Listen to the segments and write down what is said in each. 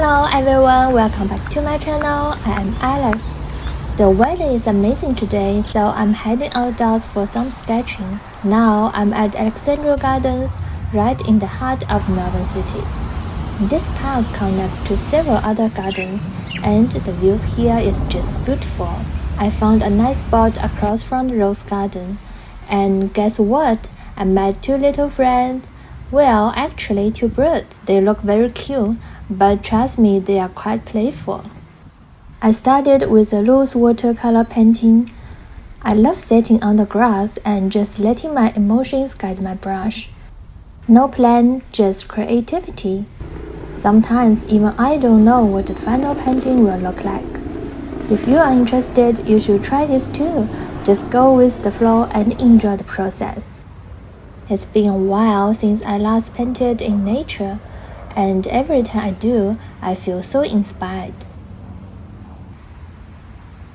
Hello everyone, welcome back to my channel. I am Alex. The weather is amazing today, so I'm heading outdoors for some sketching. Now I'm at Alexandra Gardens, right in the heart of Melbourne City. This park connects to several other gardens, and the views here is just beautiful. I found a nice spot across from the Rose Garden. And guess what? I met two little friends. Well, actually two birds. They look very cute, but trust me, they are quite playful. I started with a loose watercolor painting. I love sitting on the grass and just letting my emotions guide my brush. No plan, just creativity. Sometimes even I don't know what the final painting will look like. If you are interested, you should try this too. Just go with the flow and enjoy the process. It's been a while since I last painted in nature, and every time I do, I feel so inspired.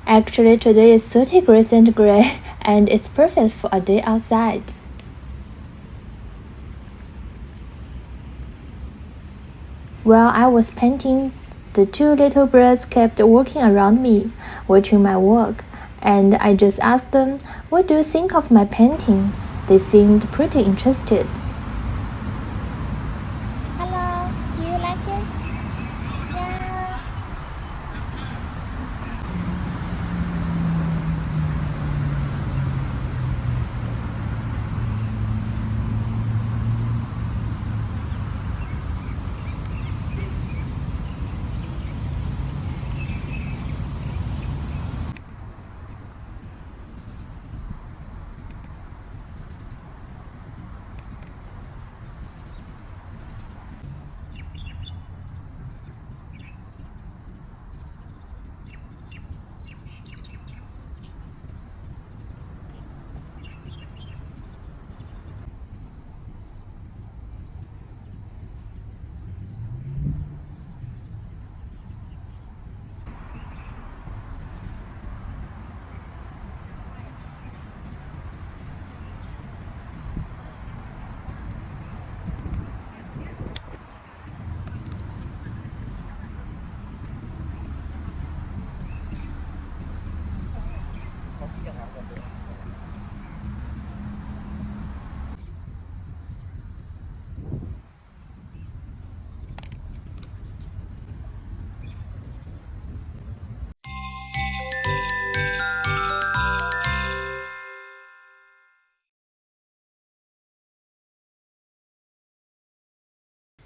Actually, today is 30 degrees centigrade, and it's perfect for a day outside. While I was painting, the two little birds kept walking around me, watching my work, and I just asked them, "What do you think of my painting?" They seemed pretty interested. Hello, do you like it? Yeah.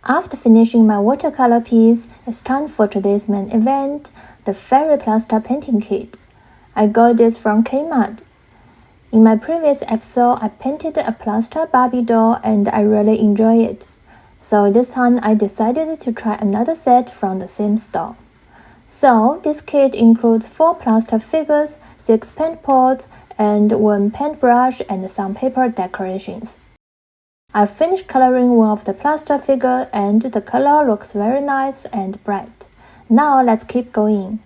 After finishing my watercolor piece, it's time for today's main event, the Fairy Plaster Painting Kit. I got this from Kmart. In my previous episode, I painted a plaster Barbie doll and I really enjoyed it. So this time I decided to try another set from the same store. So this kit includes 4 plaster figures, 6 paint pots, and 1 paintbrush and some paper decorations. I finished coloring one of the plaster figure and the color looks very nice and bright. Now let's keep going.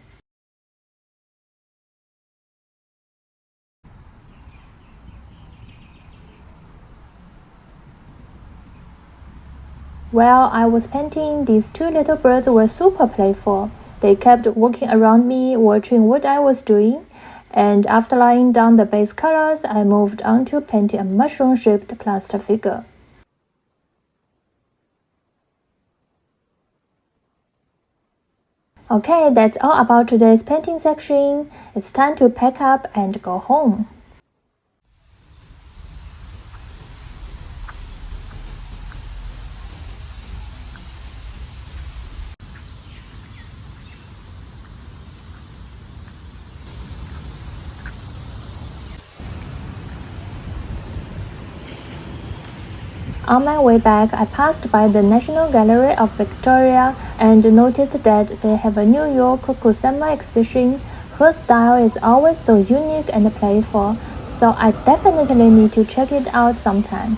While I was painting, these two little birds were super playful. They kept walking around me, watching what I was doing. And after laying down the base colors, I moved on to painting a mushroom-shaped plaster figure. Okay, that's all about today's painting section. It's time to pack up and go home. On my way back, I passed by the National Gallery of Victoria and noticed that they have a New York Kusama exhibition whose style is always so unique and playful, so I definitely need to check it out sometime.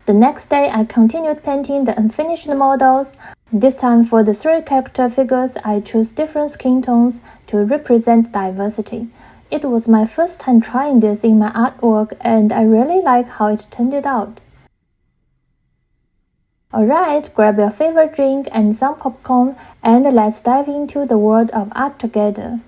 The next day, I continued painting the unfinished models. This time for the 3 character figures, I chose different skin tones to represent diversity. It was my first time trying this in my artwork and I really like how it turned out. Alright, grab your favorite drink and some popcorn and let's dive into the world of art together.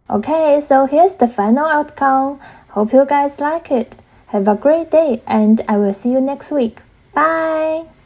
Okay, so here's the final outcome. Hope you guys like it. Have a great day and I will see you next week. Bye!